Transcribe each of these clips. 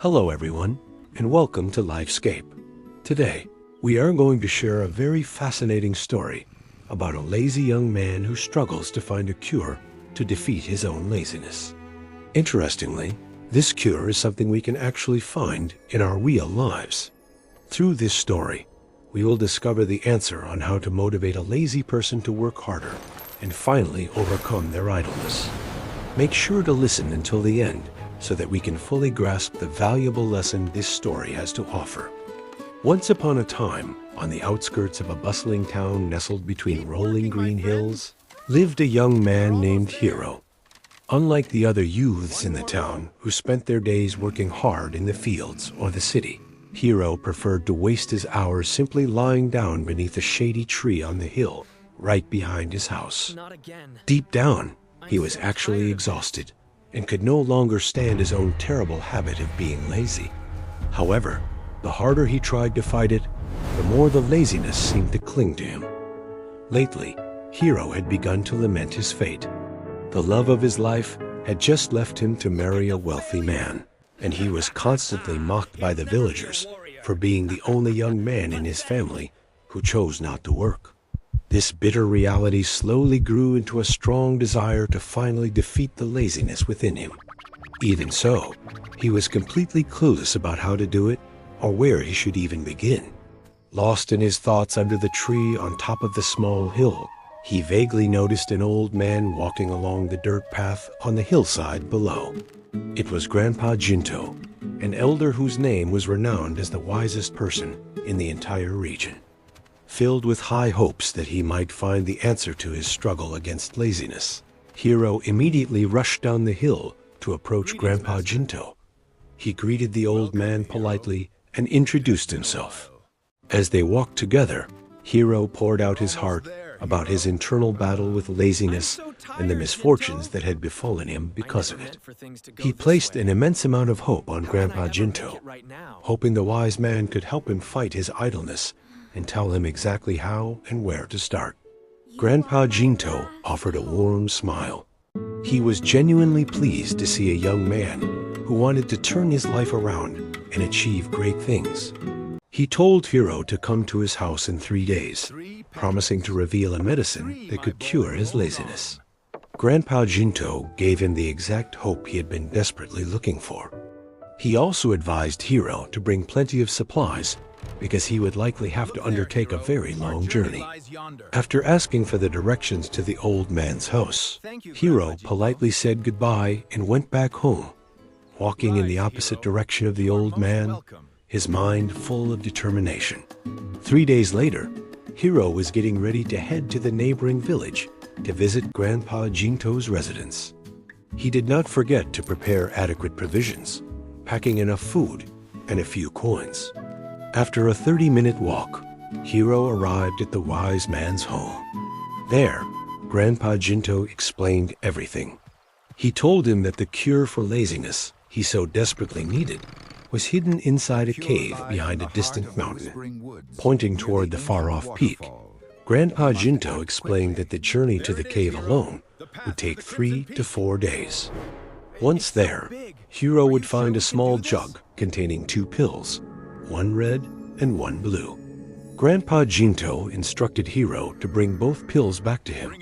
Hello everyone, and welcome to Life Scape. Today, we are going to share a very fascinating story about a lazy young man who struggles to find a cure to defeat his own laziness. Interestingly, this cure is something we can actually find in our real lives. Through this story, we will discover the answer on how to motivate a lazy person to work harder and finally overcome their idleness. Make sure to listen until the end so that we can fully grasp the valuable lesson this story has to offer. Once upon a time, on the outskirts of a bustling town nestled between rolling green hills, lived a young man named Hiro. Unlike the other youths in the town who spent their days working hard in the fields or the city, Hiro preferred to waste his hours simply lying down beneath a shady tree on the hill right behind his house. Deep down, he was actually exhausted and could no longer stand his own terrible habit of being lazy. However, the harder he tried to fight it, the more the laziness seemed to cling to him. Lately, Hiro had begun to lament his fate. The love of his life had just left him to marry a wealthy man, and he was constantly mocked by the villagers for being the only young man in his family who chose not to work. This bitter reality slowly grew into a strong desire to finally defeat the laziness within him. Even so, he was completely clueless about how to do it or where he should even begin. Lost in his thoughts under the tree on top of the small hill, he vaguely noticed an old man walking along the dirt path on the hillside below. It was Grandpa Jinto, an elder whose name was renowned as the wisest person in the entire region. Filled with high hopes that he might find the answer to his struggle against laziness, Hiro immediately rushed down the hill to approach Grandpa Jinto. He greeted the old man politely and introduced himself. As they walked together, Hiro poured out his heart about his internal battle with laziness and the misfortunes that had befallen him because of it. He placed an immense amount of hope on Grandpa Jinto, hoping the wise man could help him fight his idleness and tell him exactly how and where to start. Grandpa Jinto offered a warm smile. He was genuinely pleased to see a young man who wanted to turn his life around and achieve great things. He told Hiro to come to his house in 3 days, promising to reveal a medicine that could cure his laziness. Grandpa Jinto gave him the exact hope he had been desperately looking for. He also advised Hiro to bring plenty of supplies because he would likely have to undertake a very long journey. After asking for the directions to the old man's house, Hiro politely said goodbye and went back home, walking in the opposite direction of the old man, his mind full of determination. 3 days later, Hiro was getting ready to head to the neighboring village to visit Grandpa Jinto's residence. He did not forget to prepare adequate provisions, packing enough food and a few coins. After a 30-minute walk, Hiro arrived at the wise man's home. There, Grandpa Jinto explained everything. He told him that the cure for laziness he so desperately needed was hidden inside a cave behind a distant mountain, pointing toward the far-off peak. Grandpa Jinto explained that the journey to the cave alone would take 3 to 4 days. Once there, Hiro would find a small jug containing 2 pills, one red and one blue. Grandpa Jinto instructed Hiro to bring both pills back to him,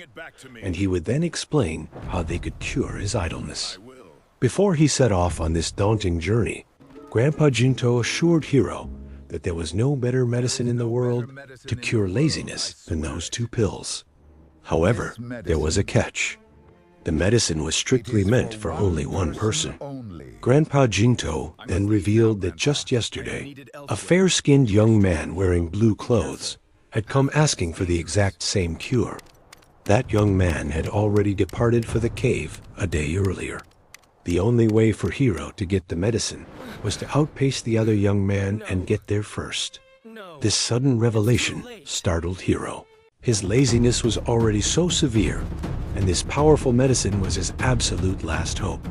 and he would then explain how they could cure his idleness. Before he set off on this daunting journey, Grandpa Jinto assured Hiro that there was no better medicine in the world to cure laziness than those 2 pills. However, there was a catch. The medicine was strictly meant for only one person. Grandpa Jinto then revealed that just yesterday, a fair-skinned young man wearing blue clothes had come asking for the exact same cure. That young man had already departed for the cave a day earlier. The only way for Hiro to get the medicine was to outpace the other young man and get there first. This sudden revelation startled Hiro. His laziness was already so severe, and this powerful medicine was his absolute last hope.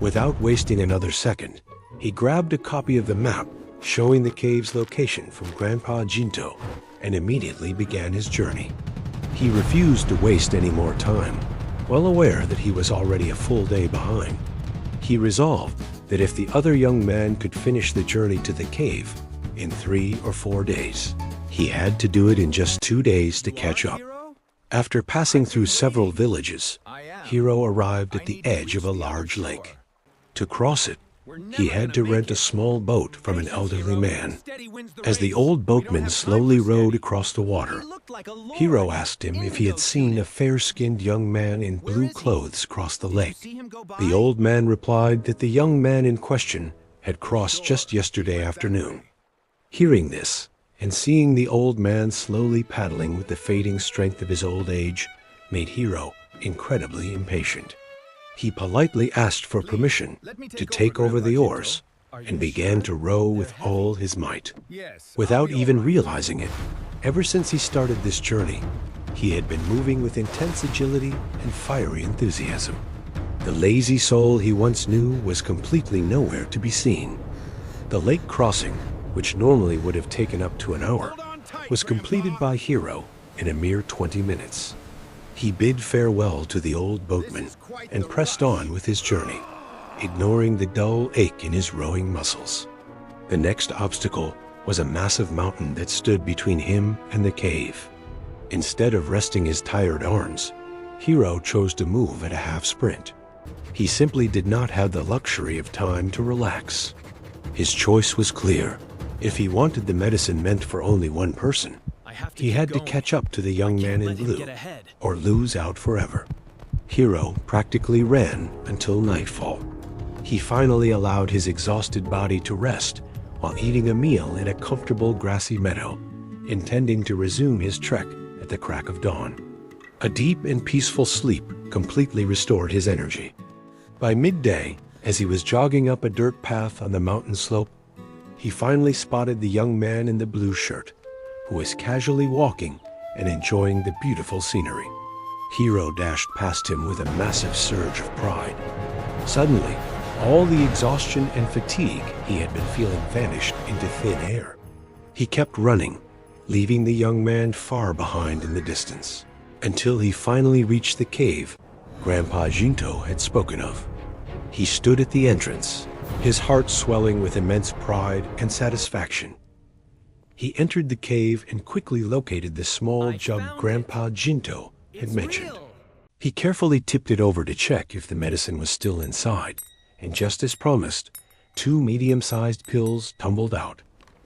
Without wasting another second, he grabbed a copy of the map showing the cave's location from Grandpa Jinto and immediately began his journey. He refused to waste any more time, well aware that he was already a full day behind. He resolved that if the other young man could finish the journey to the cave in 3 or 4 days, he had to do it in just 2 days to catch up. After passing through several villages, Hiro arrived at the edge of a large lake. To cross it, he had to rent a small boat from an elderly man. As the old boatman slowly rowed across the water, Hiro asked him if he had seen a fair-skinned young man in blue clothes cross the lake. The old man replied that the young man in question had crossed just yesterday afternoon. Hearing this, and seeing the old man slowly paddling with the fading strength of his old age, made Hiro incredibly impatient. He politely asked for permission to take over the oars and began to row with all his might. Without even realizing it, ever since he started this journey, he had been moving with intense agility and fiery enthusiasm. The lazy soul he once knew was completely nowhere to be seen. The lake crossing, which normally would have taken up to an hour, was completed by Hiro in a mere 20 minutes. He bid farewell to the old boatman and pressed on with his journey, ignoring the dull ache in his rowing muscles. The next obstacle was a massive mountain that stood between him and the cave. Instead of resting his tired arms, Hiro chose to move at a half sprint. He simply did not have the luxury of time to relax. His choice was clear. If he wanted the medicine meant for only one person, he had to catch up to the young man in blue, or lose out forever. Hiro practically ran until nightfall. He finally allowed his exhausted body to rest while eating a meal in a comfortable grassy meadow, intending to resume his trek at the crack of dawn. A deep and peaceful sleep completely restored his energy. By midday, as he was jogging up a dirt path on the mountain slope, he finally spotted the young man in the blue shirt, who was casually walking and enjoying the beautiful scenery. Hiro dashed past him with a massive surge of pride. Suddenly, all the exhaustion and fatigue he had been feeling vanished into thin air. He kept running, leaving the young man far behind in the distance, until he finally reached the cave Grandpa Jinto had spoken of. He stood at the entrance, his heart swelling with immense pride and satisfaction. He entered the cave and quickly located the small jug Grandpa Jinto had mentioned. He carefully tipped it over to check if the medicine was still inside, and just as promised, 2 medium-sized pills tumbled out,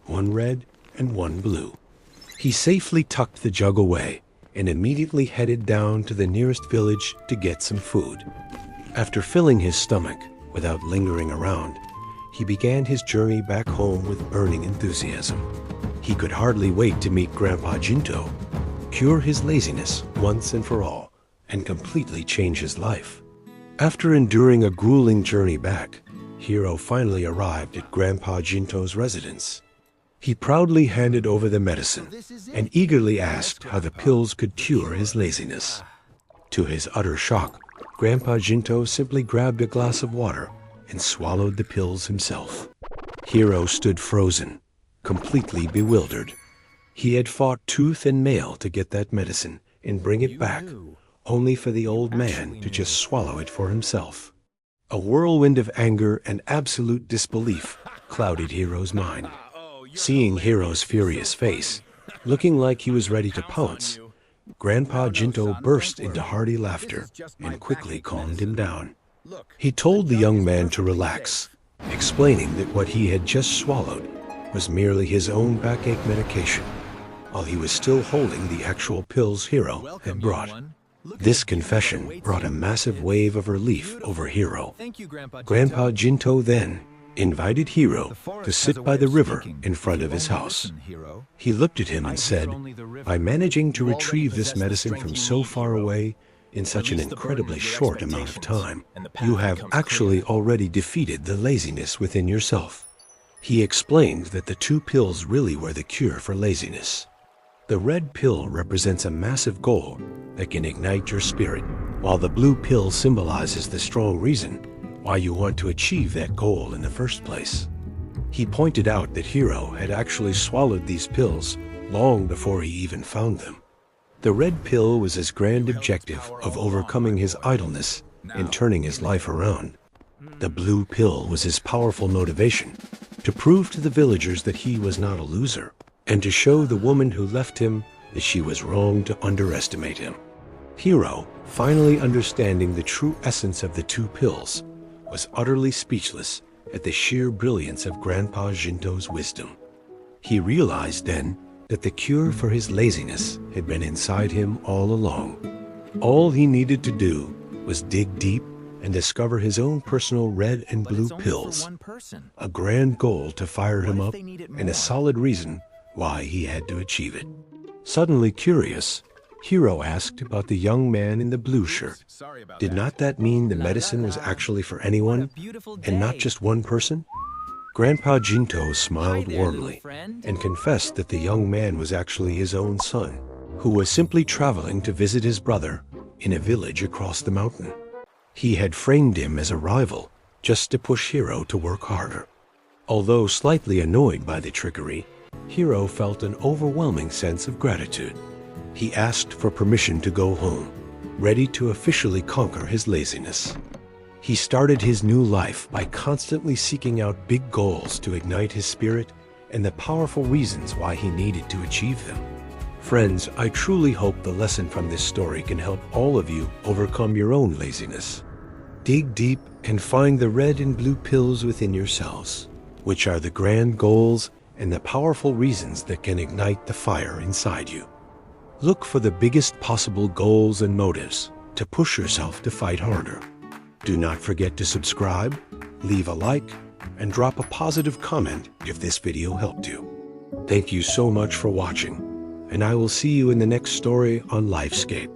1 red and 1 blue. He safely tucked the jug away and immediately headed down to the nearest village to get some food. After filling his stomach without lingering around, he began his journey back home with burning enthusiasm. He could hardly wait to meet Grandpa Jinto, cure his laziness once and for all, and completely change his life. After enduring a grueling journey back, Hiro finally arrived at Grandpa Jinto's residence. He proudly handed over the medicine and eagerly asked how the pills could cure his laziness. To his utter shock, Grandpa Jinto simply grabbed a glass of water and swallowed the pills himself. Hiro stood frozen, completely bewildered. He had fought tooth and nail to get that medicine and bring it back, only for the old man to just swallow it for himself. A whirlwind of anger and absolute disbelief clouded Hiro's mind. Seeing Hiro's furious face, looking like he was ready to pounce, Grandpa Jinto burst into hearty laughter and quickly calmed him down. He told the young man to relax, explaining that what he had just swallowed was merely his own backache medication, while he was still holding the actual pills Hiro had brought. This confession brought a massive wave of relief over Hiro. Grandpa Jinto then invited Hiro to sit by the river in front of his house. He looked at him and said, "By managing to retrieve this medicine from so far away in such an incredibly short amount of time, you have actually already defeated the laziness within yourself." He explained that the 2 pills really were the cure for laziness. The red pill represents a massive goal that can ignite your spirit, while the blue pill symbolizes the strong reason why you want to achieve that goal in the first place. He pointed out that Hiro had actually swallowed these pills long before he even found them. The red pill was his grand objective of overcoming his idleness and turning his life around. The blue pill was his powerful motivation to prove to the villagers that he was not a loser, and to show the woman who left him that she was wrong to underestimate him. Hiro, finally understanding the true essence of the two pills, was utterly speechless at the sheer brilliance of Grandpa Jinto's wisdom. He realized then that the cure for his laziness had been inside him all along. All he needed to do was dig deep and discover his own personal red and blue pills, a grand goal to fire him up and a solid reason why he had to achieve it. Suddenly curious, Hiro asked about the young man in the blue shirt. Did not that mean the medicine was actually for anyone and not just one person? Grandpa Jinto smiled warmly and confessed that the young man was actually his own son, who was simply traveling to visit his brother in a village across the mountain. He had framed him as a rival just to push Hiro to work harder. Although slightly annoyed by the trickery, Hiro felt an overwhelming sense of gratitude. He asked for permission to go home, ready to officially conquer his laziness. He started his new life by constantly seeking out big goals to ignite his spirit and the powerful reasons why he needed to achieve them. Friends, I truly hope the lesson from this story can help all of you overcome your own laziness. Dig deep and find the red and blue pills within yourselves, which are the grand goals and the powerful reasons that can ignite the fire inside you. Look for the biggest possible goals and motives to push yourself to fight harder. Do not forget to subscribe, leave a like, and drop a positive comment if this video helped you. Thank you so much for watching, and I will see you in the next story on Life Scape.